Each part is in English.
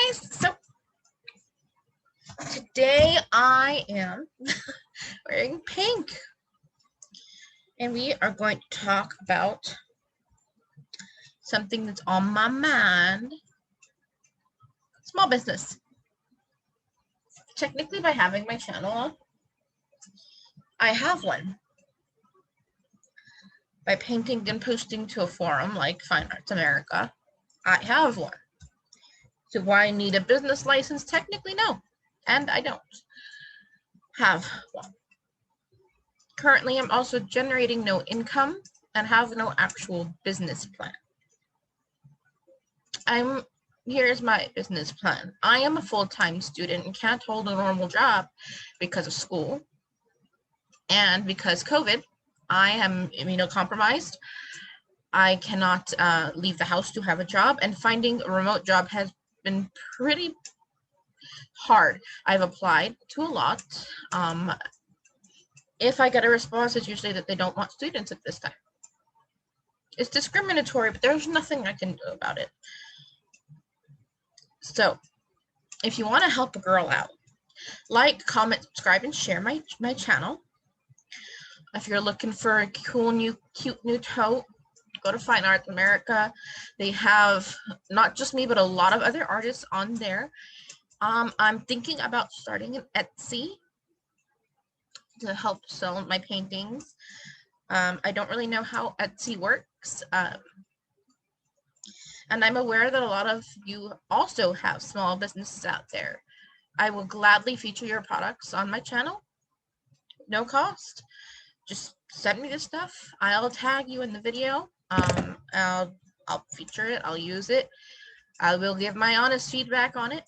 guys, so today I am wearing pink and we are going to talk about something that's on my mind. Small business. Technically, by having my channel on, I have one. By painting and posting to a forum like Fine Arts America, I have one. So why I need a business license? Technically, no. And I don't have one. Currently, I'm also generating no income and have no actual business plan. Here's my business plan. I am a full-time student and can't hold a normal job because of school. And because COVID, I am immunocompromised. I cannot leave the house to have a job, and finding a remote job has been pretty hard. I've applied to a lot. If I get a response, it's usually that they don't want students at this time. It's discriminatory, but there's nothing I can do about it. So, if you want to help a girl out, like, comment, subscribe, and share my channel. If you're looking for a cool cute new tote, go to Fine Arts America. They have not just me, but a lot of other artists on there. I'm thinking about starting an Etsy to help sell my paintings. I don't really know how Etsy works. And I'm aware that a lot of you also have small businesses out there. I will gladly feature your products on my channel. No cost. Just send me the stuff. I'll tag you in the video. I'll feature it. I'll use it. I will give my honest feedback on it.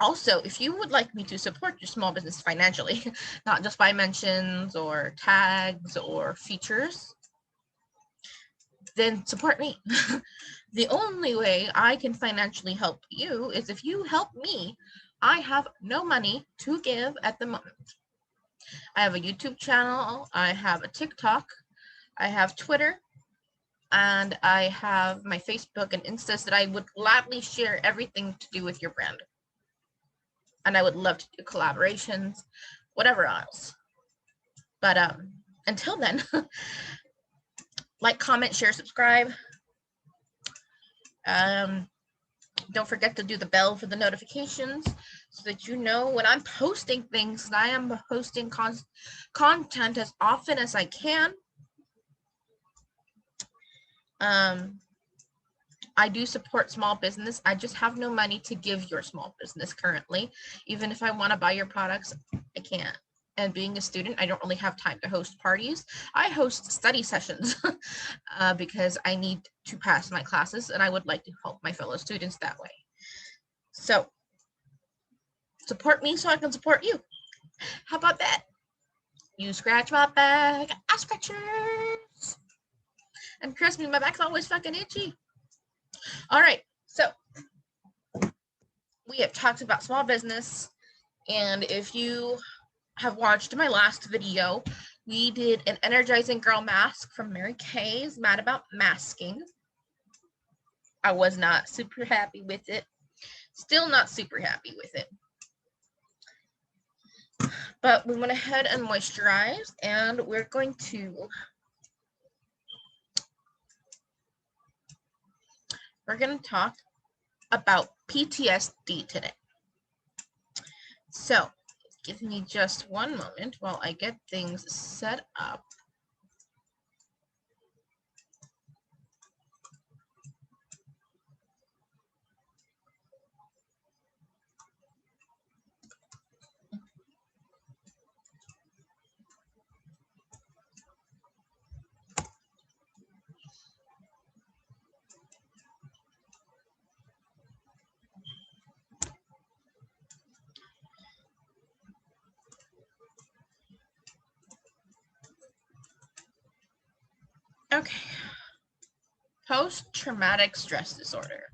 Also, if you would like me to support your small business financially, not just by mentions or tags or features, then support me. The only way I can financially help you is if you help me. I have no money to give at the moment. I have a YouTube channel, I have a TikTok, I have Twitter, and I have my Facebook and Instas that I would gladly share everything to do with your brand. And I would love to do collaborations, whatever else. But until then, like, comment, share, subscribe. Don't forget to do the bell for the notifications so that you know when I'm posting things. I am posting content as often as I can. I do support small business. I just have no money to give your small business currently. Even if I want to buy your products, I can't. And being a student, I don't really have time to host parties. I host study sessions because I need to pass my classes and I would like to help my fellow students that way. So support me so I can support you. How about that? You scratch my back, I scratch yours. And trust me, my back's always fucking itchy. All right, so we have talked about small business, and if you have watched my last video, we did an energizing girl mask from Mary Kay's Mad About Masking. I was not super happy with it. Still not super happy with it. But we went ahead and moisturized, and we're going to talk about PTSD today. So give me just one moment while I get things set up. Okay, post-traumatic stress disorder.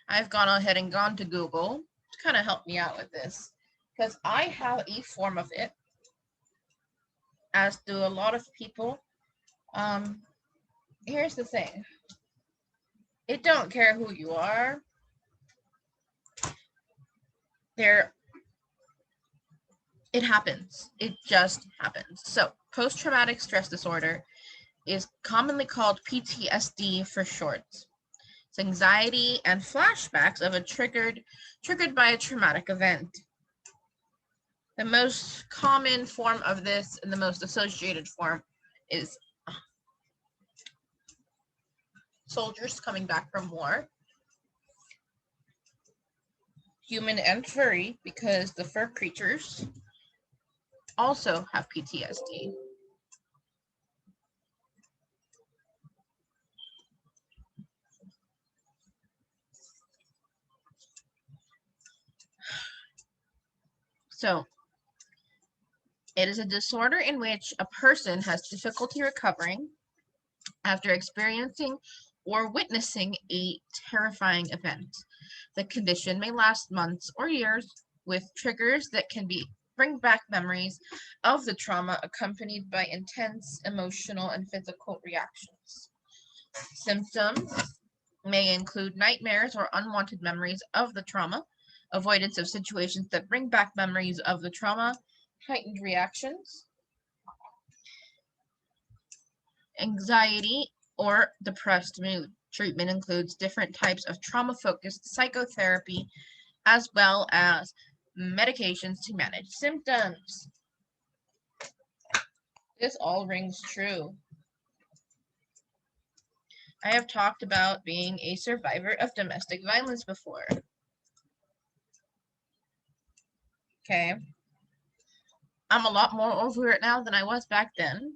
I've gone ahead and gone to Google to kind of help me out with this because I have a form of it, as do a lot of people. Here's the thing. It don't care who you are. it happens. It just happens. So post-traumatic stress disorder is commonly called PTSD for short. It's anxiety and flashbacks of a triggered by a traumatic event. The most common form of this and the most associated form is soldiers coming back from war. Human and furry, because the fur creatures also have PTSD. So, it is a disorder in which a person has difficulty recovering after experiencing or witnessing a terrifying event. The condition may last months or years, with triggers that can bring back memories of the trauma accompanied by intense emotional and physical reactions. Symptoms may include nightmares or unwanted memories of the trauma, avoidance of situations that bring back memories of the trauma, heightened reactions, anxiety, or depressed mood. Treatment includes different types of trauma-focused psychotherapy as well as medications to manage symptoms. This all rings true. I have talked about being a survivor of domestic violence before. Okay. I'm a lot more over it now than I was back then.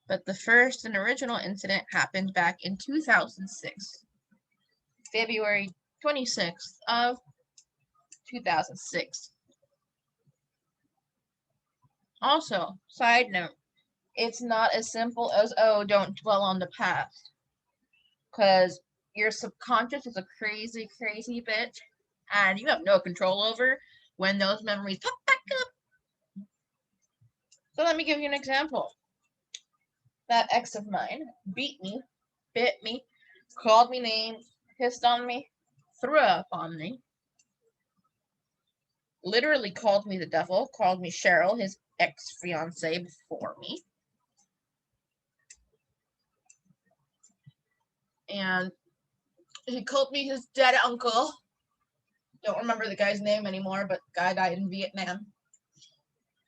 But the first and original incident happened back in 2006. February 26th of 2006. Also, side note, it's not as simple as, oh, don't dwell on the past. Because your subconscious is a crazy, crazy bitch, and you have no control over when those memories pop back up. So let me give you an example. That ex of mine beat me, bit me, called me names, pissed on me, threw up on me, literally called me the devil, called me Cheryl, his ex-fiancée before me. And he called me his dead uncle. Don't remember the guy's name anymore, but the guy died in Vietnam.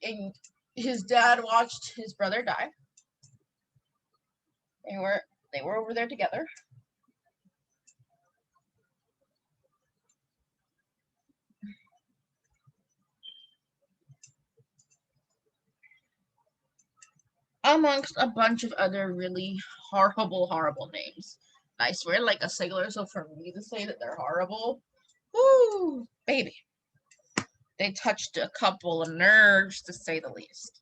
And his dad watched his brother die. They were over there together. Amongst a bunch of other really horrible, horrible names. I swear, like a sailor, so for me to say that they're horrible, woo, baby. They touched a couple of nerves, to say the least.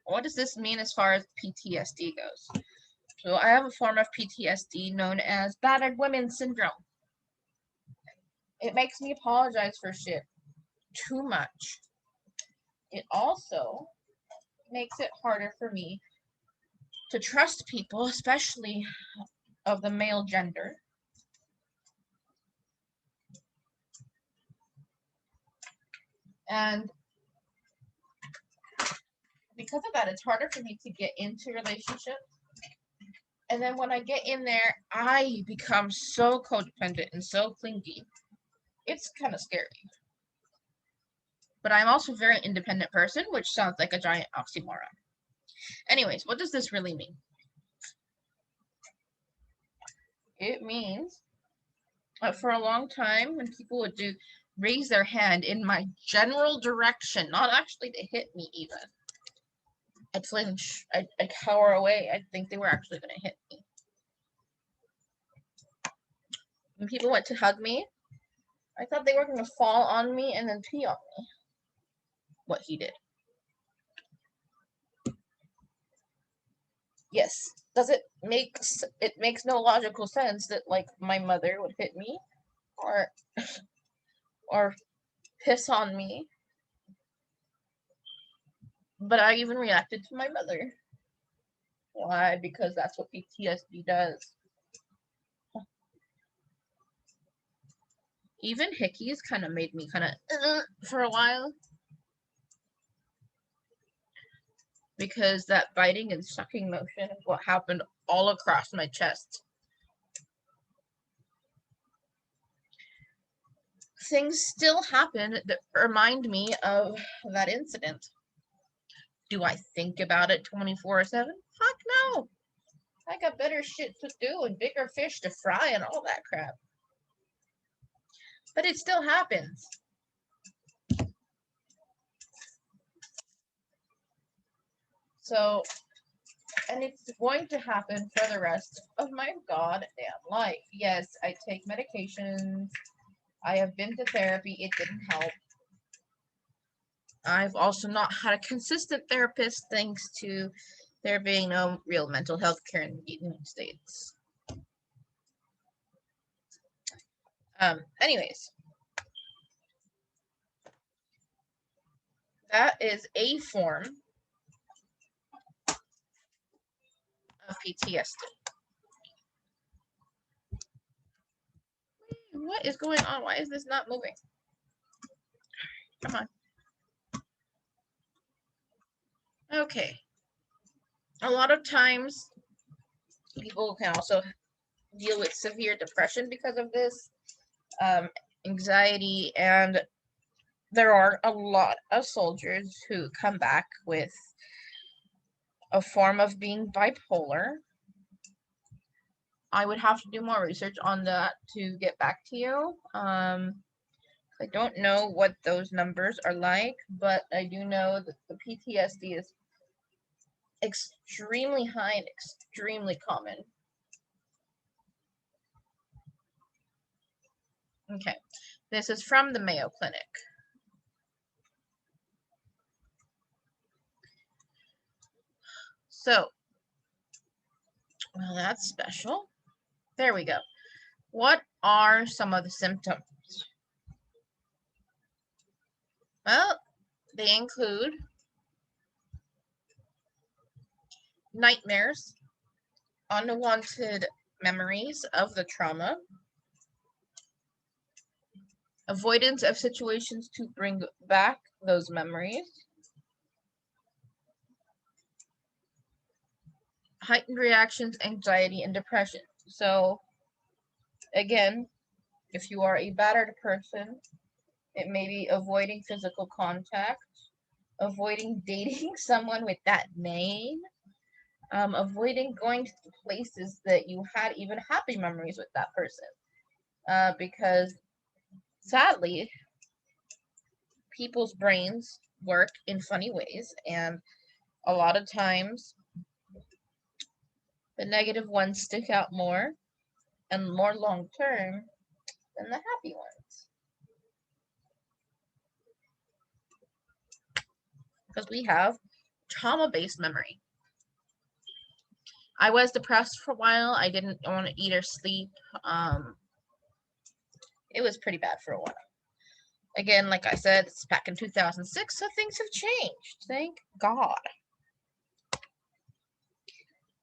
What does this mean as far as PTSD goes? So I have a form of PTSD known as battered women syndrome. It makes me apologize for shit too much. It also makes it harder for me to trust people, especially of the male gender. And because of that, it's harder for me to get into relationships. And then when I get in there, I become so codependent and so clingy. It's kind of scary. But I'm also a very independent person, which sounds like a giant oxymoron. Anyways, what does this really mean? It means that for a long time, when people would raise their hand in my general direction, not actually to hit me even, I'd flinch, I'd cower away. I'd think they were actually going to hit me. When people went to hug me, I thought they were going to fall on me and then pee on me. What he did. Yes. Does it makes no logical sense that, like, my mother would hit me or piss on me. But I even reacted to my mother. Why? Because that's what PTSD does. Even hickeys kind of made me kind of for a while. Because that biting and sucking motion is what happened all across my chest. Things still happen that remind me of that incident. Do I think about it 24/7? Fuck no. I got better shit to do and bigger fish to fry and all that crap. But it still happens. So, and it's going to happen for the rest of my goddamn life. Yes, I take medications. I have been to therapy. It didn't help. I've also not had a consistent therapist thanks to there being no real mental health care in the United States. Anyways, that is a form of PTSD. What is going on? Why is this not moving? Come on. Okay. A lot of times, people can also deal with severe depression because of this, anxiety, and there are a lot of soldiers who come back with a form of being bipolar. I would have to do more research on that to get back to you. I don't know what those numbers are like, but I do know that the PTSD is extremely high and extremely common. Okay, this is from the Mayo Clinic. So, well, that's special. There we go. What are some of the symptoms? Well, they include nightmares, unwanted memories of the trauma, avoidance of situations to bring back those memories, heightened reactions, anxiety, and depression. So, again, if you are a battered person, it may be avoiding physical contact, avoiding dating someone with that name, avoiding going to places that you had even happy memories with that person. Because sadly, people's brains work in funny ways, and a lot of times the negative ones stick out more and more long term than the happy ones. Because we have trauma-based memory. I was depressed for a while. I didn't want to eat or sleep. It was pretty bad for a while. Again, like I said, it's back in 2006, so things have changed. Thank God.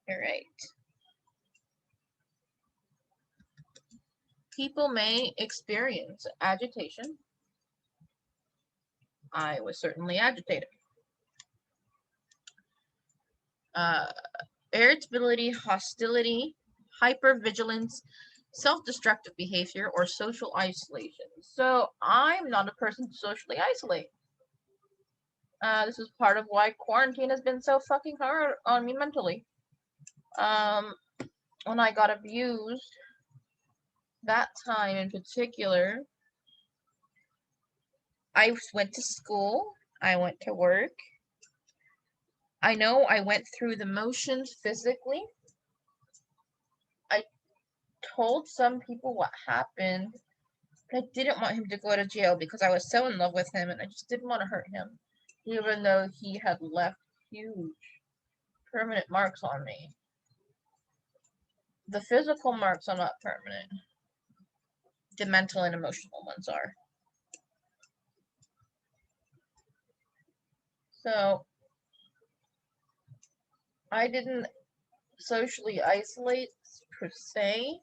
All right. People may experience agitation. I was certainly agitated. Irritability, hostility, hypervigilance, self-destructive behavior, or social isolation. So I'm not a person to socially isolate. This is part of why quarantine has been so fucking hard on me mentally. When I got abused, that time in particular, I went to school, I went to work. I know I went through the motions physically. I told some people what happened, but I didn't want him to go to jail because I was so in love with him and I just didn't want to hurt him, even though he had left huge permanent marks on me. The physical marks are not permanent. The mental and emotional ones are. So, I didn't socially isolate per se,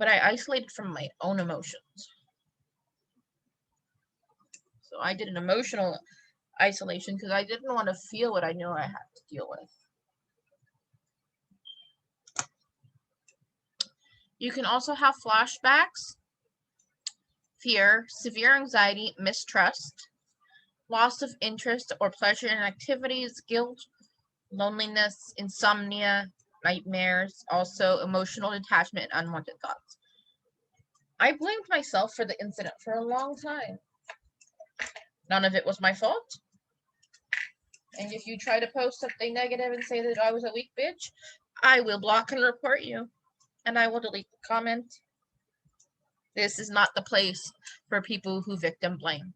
but I isolated from my own emotions. So I did an emotional isolation because I didn't want to feel what I knew I had to deal with. You can also have flashbacks, fear, severe anxiety, mistrust, loss of interest or pleasure in activities, guilt, loneliness, insomnia, nightmares, also emotional detachment and unwanted thoughts. I blamed myself for the incident for a long time. None of it was my fault. And if you try to post something negative and say that I was a weak bitch, I will block and report you. And I will delete the comment. This is not the place for people who victim blame.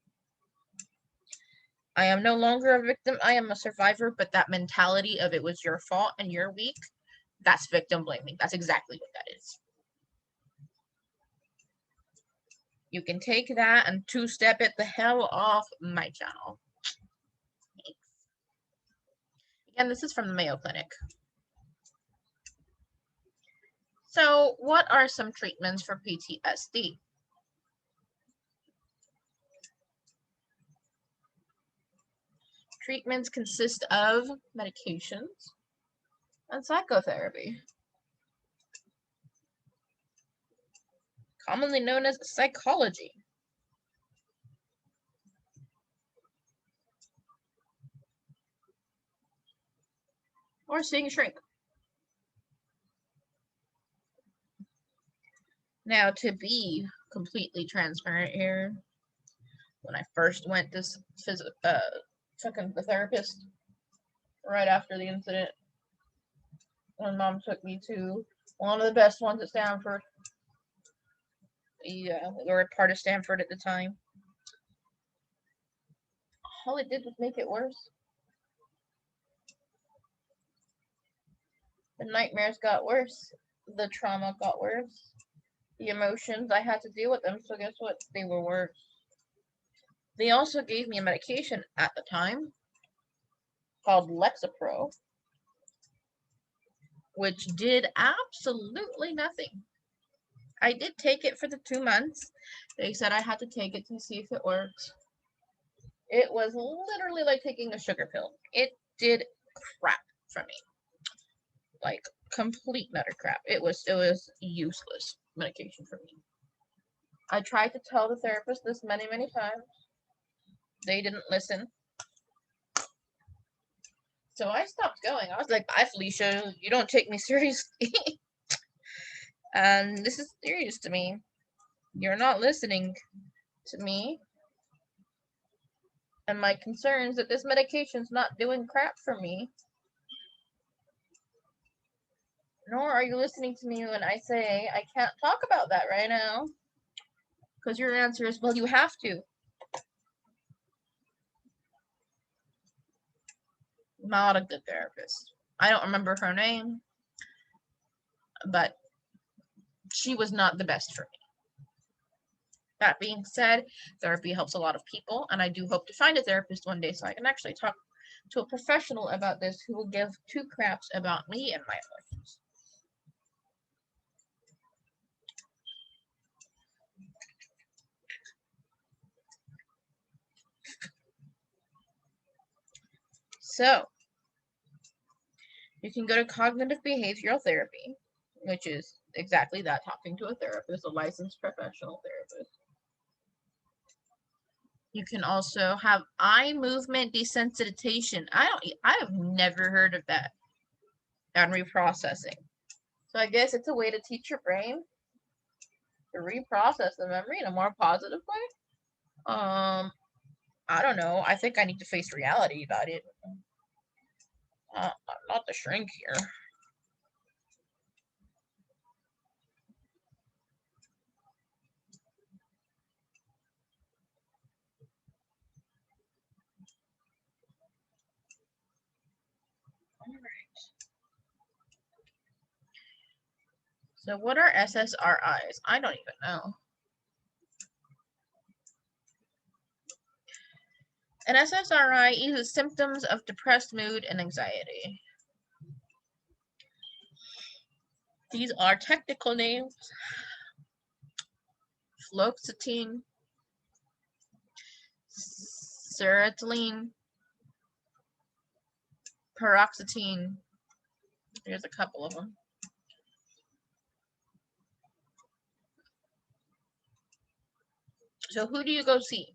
I am no longer a victim. I am a survivor, but that mentality of it was your fault and you're weak, that's victim blaming. That's exactly what that is. You can take that and two-step it the hell off my channel. Thanks. Again, this is from the Mayo Clinic. So, what are some treatments for PTSD? Treatments consist of medications and psychotherapy, commonly known as psychology. Or seeing a shrink. Now, to be completely transparent here, when I first went to the therapist right after the incident, when Mom took me to one of the best ones at Stanford. Yeah, we were a part of Stanford at the time. All it did was make it worse. The nightmares got worse. The trauma got worse. The emotions, I had to deal with them, so guess what? They were worse. They also gave me a medication at the time called Lexapro, which did absolutely nothing. I did take it for the 2 months. They said I had to take it to see if it worked. It was literally like taking a sugar pill. It did crap for me. Like complete nutter crap. It was useless medication for me. I tried to tell the therapist this many times. They didn't listen. So I stopped going. I was like, bye, Felicia. You don't take me seriously. And this is serious to me. You're not listening to me and my concerns that this medication's not doing crap for me. Nor are you listening to me when I say I can't talk about that right now. Because your answer is, well, you have to. Not a good therapist. I don't remember her name, but she was not the best for me. That being said, therapy helps a lot of people, and I do hope to find a therapist one day so I can actually talk to a professional about this who will give 2 craps about me and my emotions. So, you can go to cognitive behavioral therapy, which is exactly that, talking to a therapist, a licensed professional therapist. You can also have eye movement desensitization. I have never heard of that. And reprocessing. So I guess it's a way to teach your brain to reprocess the memory in a more positive way. I don't know. I think I need to face reality about it. I'm not the shrink here. So what are SSRIs? I don't even know. An SSRI eases symptoms of depressed mood and anxiety. These are technical names fluoxetine, sertraline, paroxetine. There's a couple of them. So who do you go see?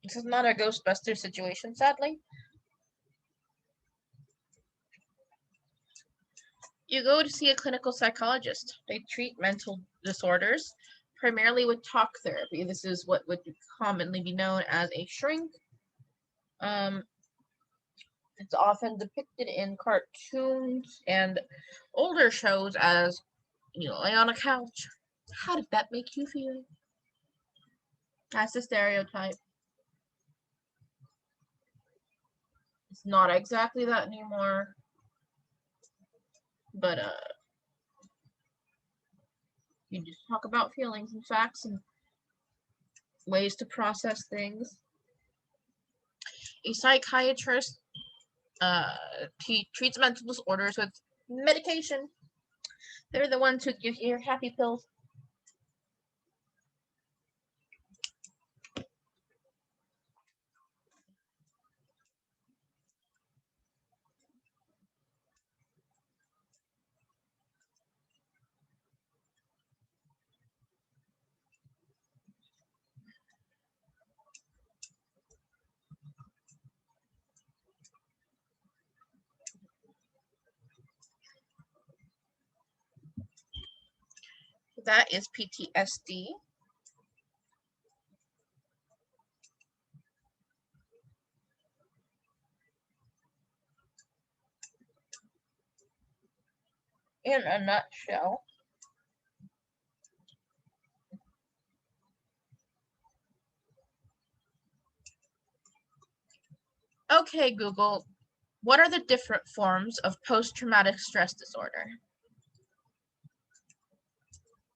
This is not a Ghostbuster situation, sadly. You go to see a clinical psychologist. They treat mental disorders, primarily with talk therapy. This is what would commonly be known as a shrink. It's often depicted in cartoons and older shows as, you lay on a couch. How did that make you feel? That's the stereotype. It's not exactly that anymore. But you just talk about feelings and facts and ways to process things. A psychiatrist treats mental disorders with medication. They're the ones who give you your happy pills. That is PTSD. In a nutshell. Okay, Google, what are the different forms of post-traumatic stress disorder?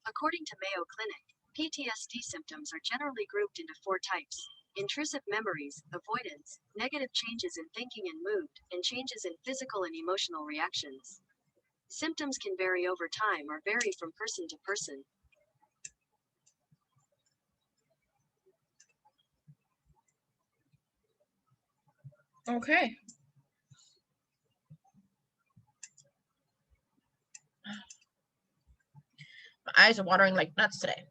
According to Mayo Clinic, PTSD symptoms are generally grouped into 4 types: intrusive memories, avoidance, negative changes in thinking and mood, and changes in physical and emotional reactions. Symptoms can vary over time or vary from person to person. Okay. My eyes are watering like nuts today.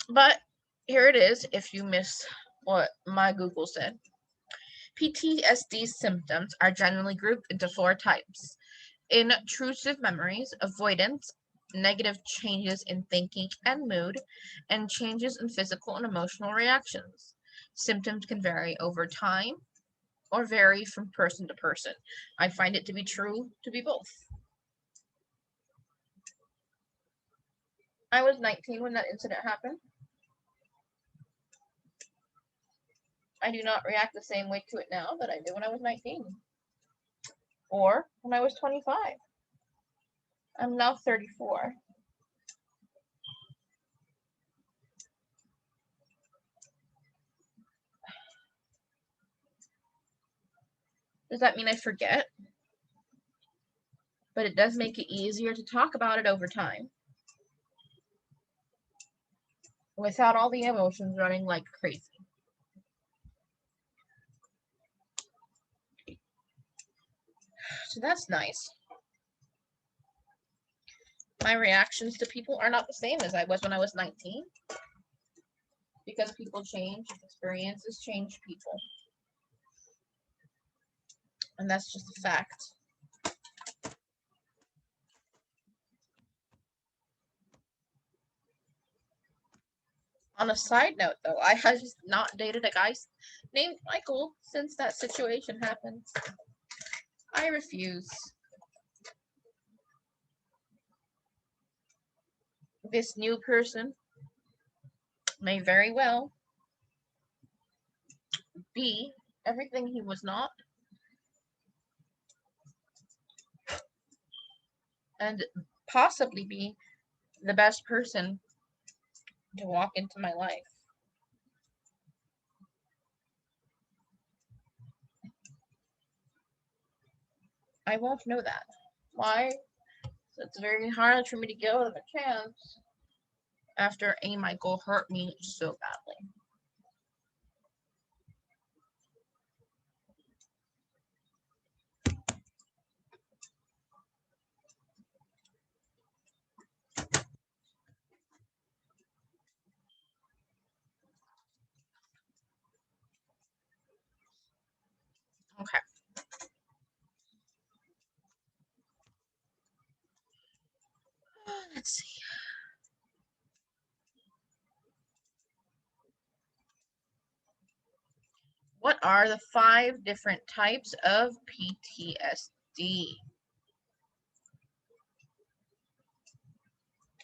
But here it is if you miss what my Google said. PTSD symptoms are generally grouped into 4 types: intrusive memories, avoidance, negative changes in thinking and mood, and changes in physical and emotional reactions. Symptoms can vary over time or vary from person to person. I find it to be true to be both. I was 19 when that incident happened. I do not react the same way to it now that I did when I was 19 or when I was 25. I'm now 34. Does that mean I forget? But it does make it easier to talk about it over time without all the emotions running like crazy. So that's nice. My reactions to people are not the same as I was when I was 19 because people change, experiences change people. And that's just a fact. On a side note, though, I have just not dated a guy named Michael since that situation happened. I refuse. This new person may very well be everything he was not, and possibly be the best person to walk into my life. I won't know that. Why? So it's very hard for me to give him a chance after A. Michael hurt me so badly. Okay. Let's see. What are the 5 different types of PTSD?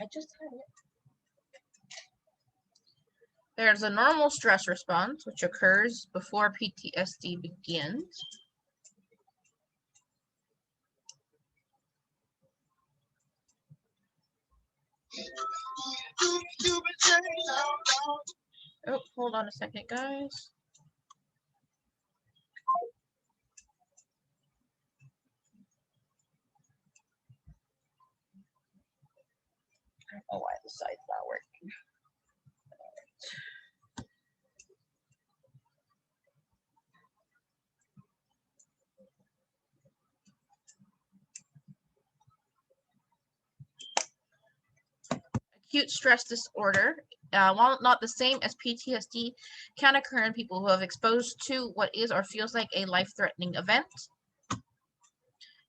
I just had it. There's a normal stress response, which occurs before PTSD begins. Oh, hold on a second, guys. I don't know why the site's not working. Acute stress disorder, while not the same as PTSD, can occur in people who have exposed to what is or feels like a life-threatening event.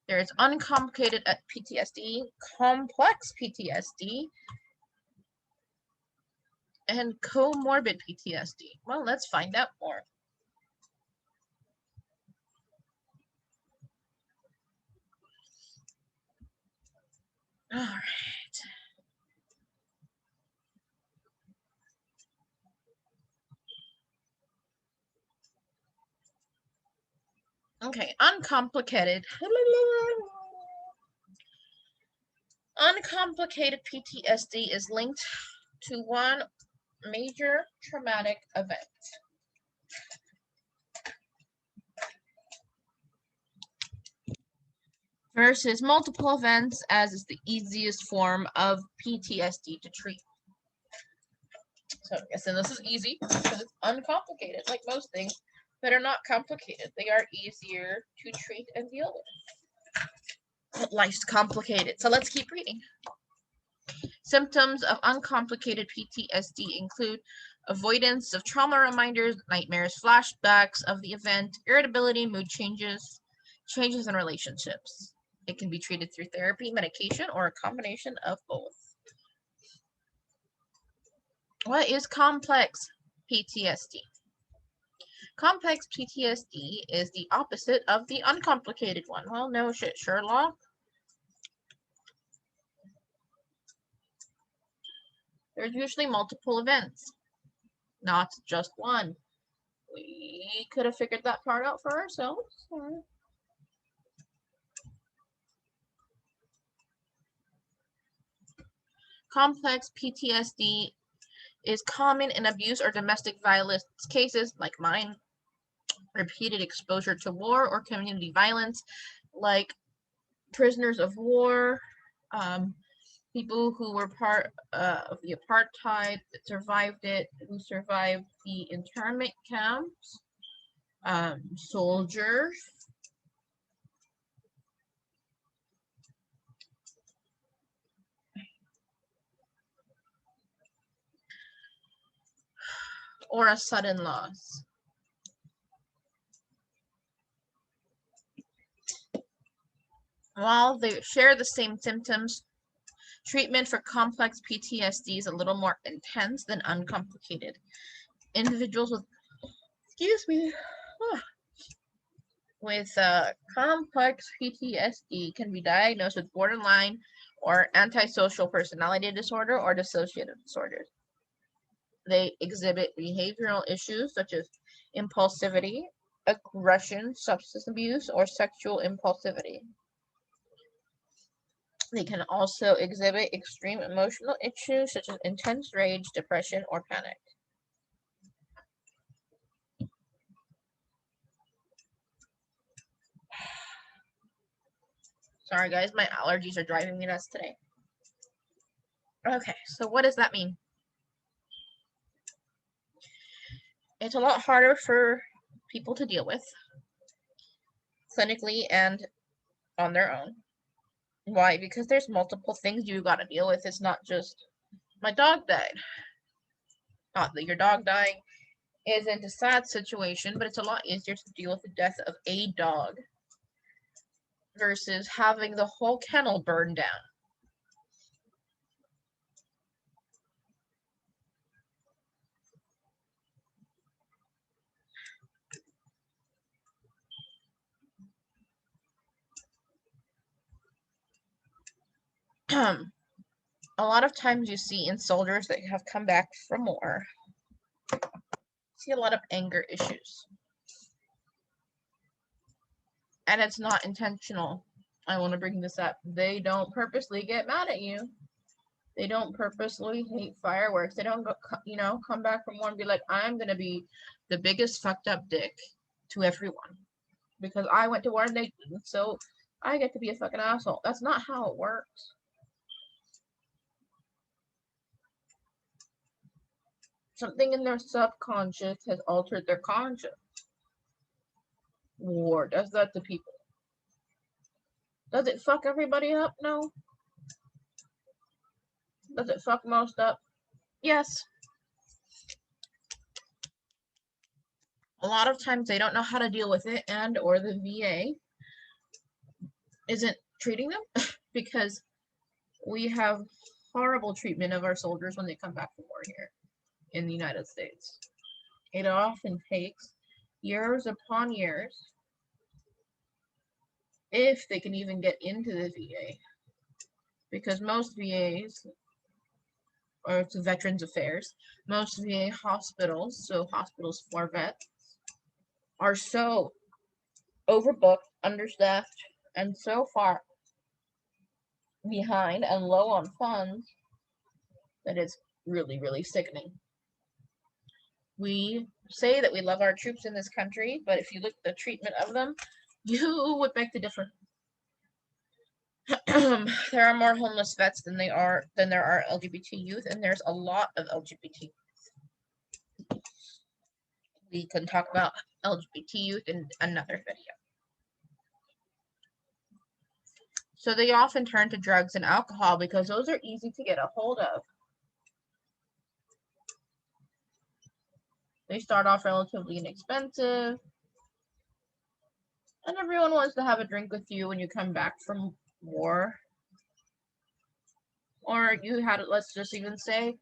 There is uncomplicated PTSD, complex PTSD, and comorbid PTSD. Well, let's find out more. All right. Okay, uncomplicated. Uncomplicated PTSD is linked to one major traumatic event. Versus multiple events, as is the easiest form of PTSD to treat. So I guess this is easy because it's uncomplicated, like most things that are not complicated. They are easier to treat and deal with. But life's complicated, so let's keep reading. Symptoms of uncomplicated PTSD include avoidance of trauma reminders, nightmares, flashbacks of the event, irritability, mood changes, changes in relationships. It can be treated through therapy, medication, or a combination of both. What is complex PTSD? Complex PTSD is the opposite of the uncomplicated one. Well, no shit, Sherlock. There's usually multiple events, not just one. We could have figured that part out for ourselves. Complex PTSD is common in abuse or domestic violence cases like mine, repeated exposure to war or community violence, like prisoners of war, people who were part of the apartheid that survived it, who survived the internment camps, soldiers, or a sudden loss. While they share the same symptoms, treatment for complex PTSD is a little more intense than uncomplicated. Individuals with complex PTSD can be diagnosed with borderline or antisocial personality disorder or dissociative disorders. They exhibit behavioral issues such as impulsivity, aggression, substance abuse, or sexual impulsivity. They can also exhibit extreme emotional issues such as intense rage, depression, or panic. Sorry guys, my allergies are driving me nuts today. Okay, so what does that mean? It's a lot harder for people to deal with clinically and on their own. Why? Because there's multiple things you gotta deal with. It's not just my dog died. Not that your dog dying isn't a sad situation, but it's a lot easier to deal with the death of a dog versus having the whole kennel burned down. A lot of times you see in soldiers that have come back from war, see a lot of anger issues. And it's not intentional. I want to bring this up. They don't purposely get mad at you. They don't purposely hate fireworks. They don't go, come back from war and be like, I'm going to be the biggest fucked up dick to everyone because I went to war and they didn't, so I get to be a fucking asshole. That's not how it works. Something in their subconscious has altered their conscious. War does that to people. Does it fuck everybody up? No. Does it fuck most up? Yes. A lot of times they don't know how to deal with it, and or the VA isn't treating them because we have horrible treatment of our soldiers when they come back from war here in the United States. It often takes years upon years, if they can even get into the VA, because most VAs, or it's Veterans Affairs, most VA hospitals, so hospitals for vets, are so overbooked, understaffed, and so far behind and low on funds that it's really, really sickening. We say that we love our troops in this country, but if you look at the treatment of them, you would beg to differ. There are more homeless vets than there are LGBT youth, and there's a lot of LGBT. We can talk about LGBT youth in another video. So they often turn to drugs and alcohol because those are easy to get a hold of. They start off relatively inexpensive, and everyone wants to have a drink with you when you come back from war. Or you had, let's just even say,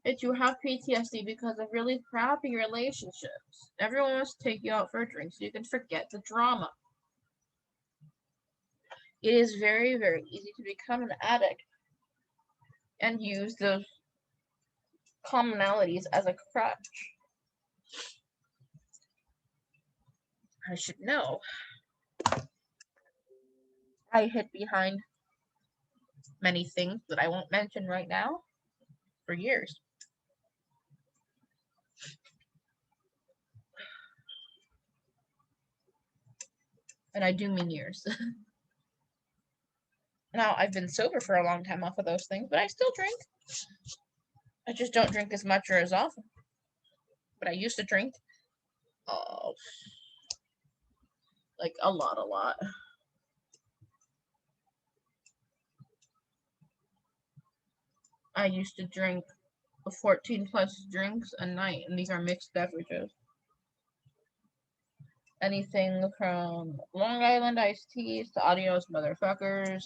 that you have PTSD because of really crappy relationships. Everyone wants to take you out for a drink so you can forget the drama. It is very, very easy to become an addict and use those commonalities as a crutch. I should know. I hid behind many things that I won't mention right now for years. And I do mean years. Now, I've been sober for a long time off of those things, but I still drink. I just don't drink as much or as often. But I used to drink. Oh, like a lot. I used to drink 14 plus drinks a night, and these are mixed beverages. Anything from Long Island iced teas to Adios Motherfuckers,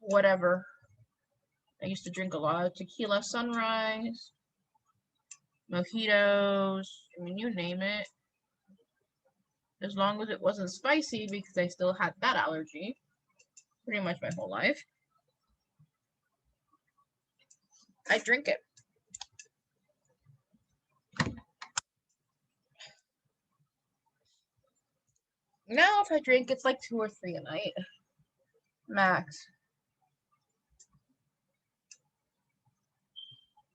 whatever. I used to drink a lot of tequila sunrise, mojitos, I mean, you name it. As long as it wasn't spicy, because I still had that allergy pretty much my whole life, I drink it. Now, if I drink, it's like 2 or 3 a night, max.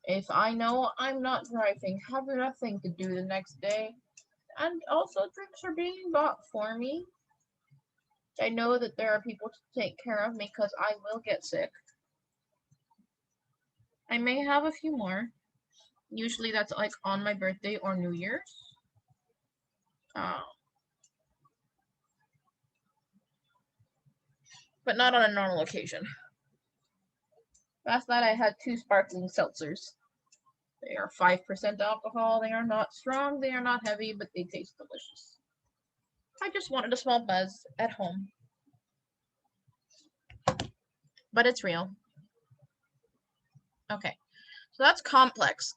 If I know I'm not driving, have nothing to do the next day, and also drinks are being bought for me, I know that there are people to take care of me because I will get sick. I may have a few more, Usually that's like on my birthday or New Year's. But not on a normal occasion. Last night I had 2 sparkling seltzers. They are 5% alcohol. They are not strong. They are not heavy, but they taste delicious. I just wanted a small buzz at home. But it's real. Okay, so that's complex.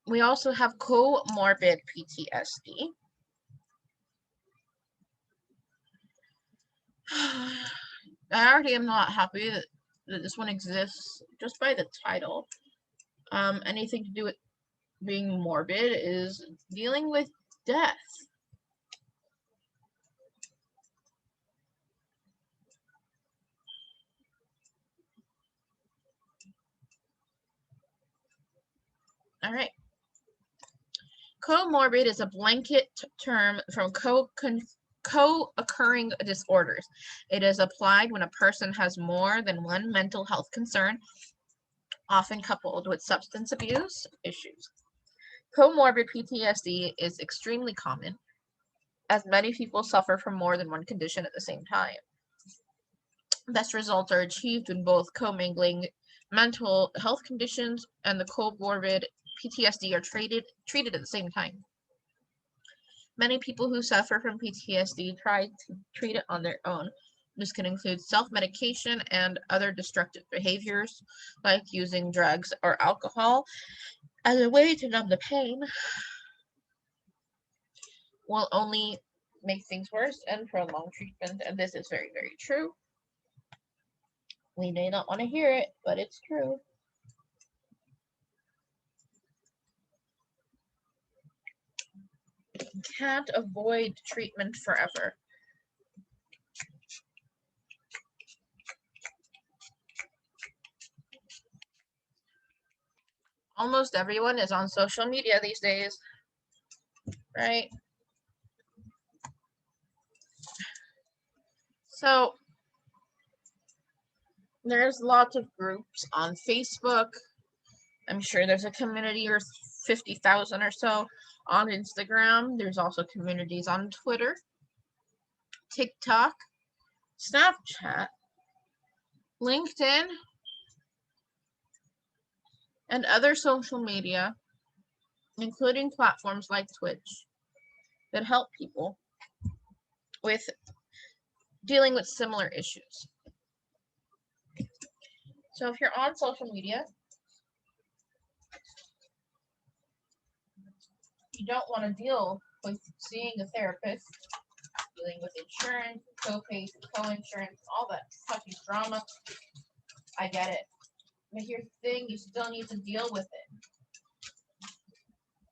We also have comorbid PTSD. I already am not happy that this one exists just by the title. Anything to do with being morbid is dealing with death. All right. Comorbid is a blanket term from co-occurring disorders. It is applied when a person has more than one mental health concern, often coupled with substance abuse issues. Comorbid PTSD is extremely common, as many people suffer from more than one condition at the same time. Best results are achieved when both commingling mental health conditions and the comorbid PTSD are treated at the same time. Many people who suffer from PTSD try to treat it on their own. This can include self-medication and other destructive behaviors, like using drugs or alcohol as a way to numb the pain, will only make things worse and prolong treatment, and this is very, very true. We may not want to hear it, but it's true. You can't avoid treatment forever. Almost everyone is on social media these days, right? So there's lots of groups on Facebook. I'm sure there's a community or 50,000 or so on Instagram. There's also communities on Twitter, TikTok, Snapchat, LinkedIn, and other social media, including platforms like Twitch, that help people with dealing with similar issues. So if you're on social media, you don't want to deal with seeing a therapist, dealing with insurance, co-pays, co-insurance, all that fucking drama. I get it. But here's the thing, you still need to deal with it.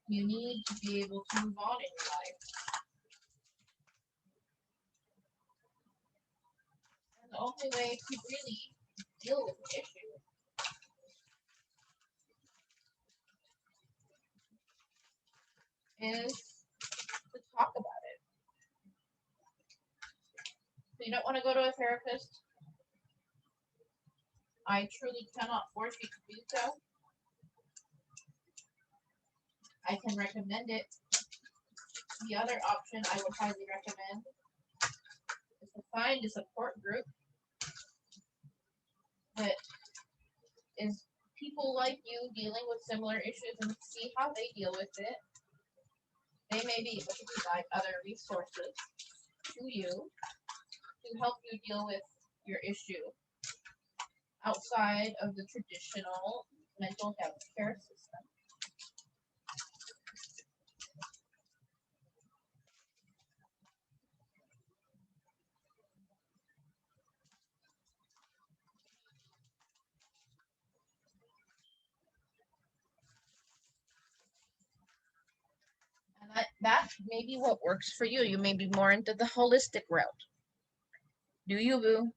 You need to be able to move on in your life. And the only way to really deal with the issue is to talk about it. So you don't want to go to a therapist. I truly cannot force you to do so. I can recommend it. The other option I would highly recommend is to find a support group that is people like you dealing with similar issues and see how they deal with it. They may be able to provide other resources to you to help you deal with your issue outside of the traditional mental health care system. And that may be what works for you. You may be more into the holistic route. Do you, boo?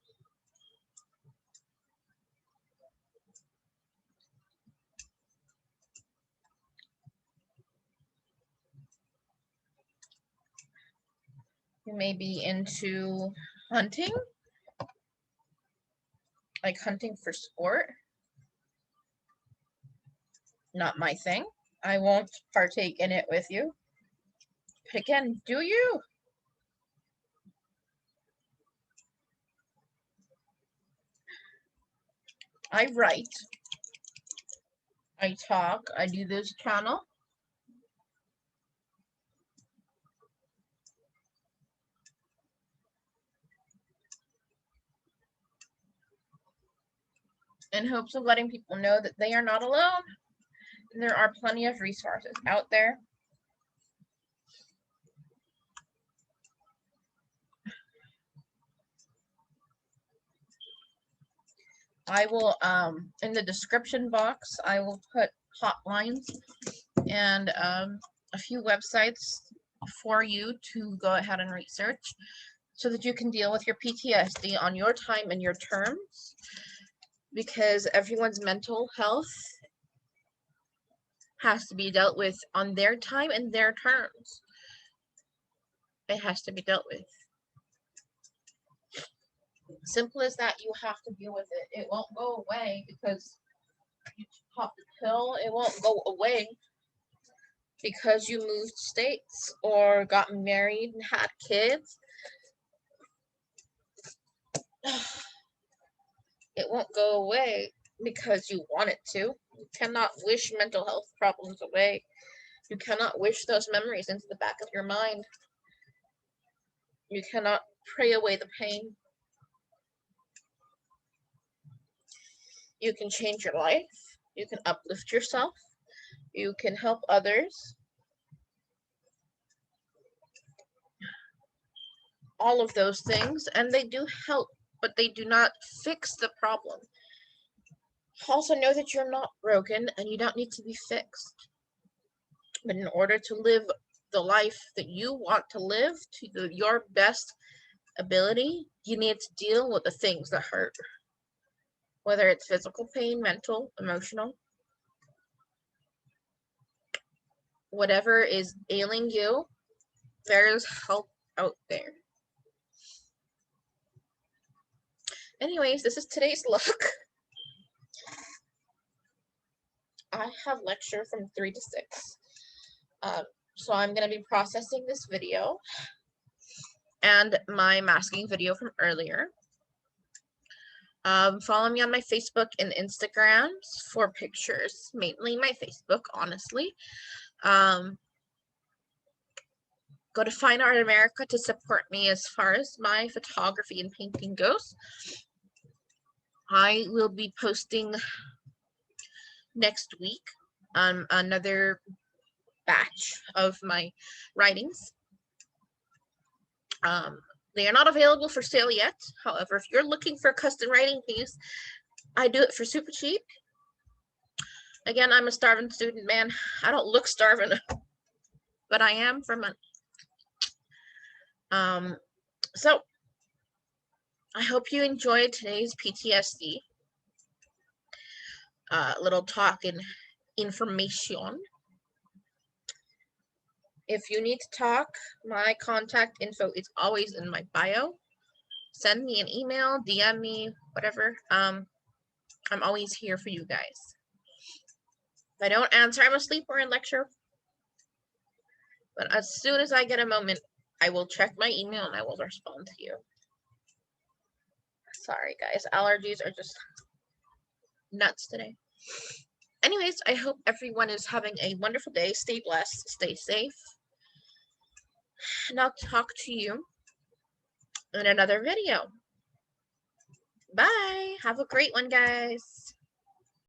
You may be into hunting, like hunting for sport. Not my thing. I won't partake in it with you. But again, do you? I write. I talk. I do this channel. In hopes of letting people know that they are not alone. And there are plenty of resources out there. I will, in the description box, I will put hotlines and a few websites for you to go ahead and research so that you can deal with your PTSD on your time and your terms, because everyone's mental health has to be dealt with on their time and their terms. It has to be dealt with. Simple as that. You have to deal with it. It won't go away because you pop the pill. It won't go away because you moved states or got married and had kids. It won't go away because you want it to. You cannot wish mental health problems away. You cannot wish those memories into the back of your mind. You cannot pray away the pain. You can change your life. You can uplift yourself. You can help others. All of those things, and they do help, but they do not fix the problem. Also know that you're not broken and you don't need to be fixed. But in order to live the life that you want to live to your best ability, you need to deal with the things that hurt. Whether it's physical pain, mental, emotional, whatever is ailing you, there's help out there. Anyways, this is today's look. I have lecture from 3 to 6. So I'm going to be processing this video and my masking video from earlier. Follow me on my Facebook and Instagrams for pictures, mainly my Facebook, honestly. Go to Fine Art America to support me as far as my photography and painting goes. I will be posting next week another batch of my writings. They are not available for sale yet. However, if you're looking for a custom writing piece, I do it for super cheap. Again, I'm a starving student, man. I don't look starving, but I am for money. So I hope you enjoyed today's PTSD little talk and information. If you need to talk, my contact info is always in my bio. Send me an email, DM me, whatever. I'm always here for you guys. If I don't answer, I'm asleep or in lecture. But as soon as I get a moment, I will check my email and I will respond to you. Sorry, guys. Allergies are just nuts today. Anyways, I hope everyone is having a wonderful day. Stay blessed. Stay safe. And I'll talk to you in another video. Bye. Have a great one, guys.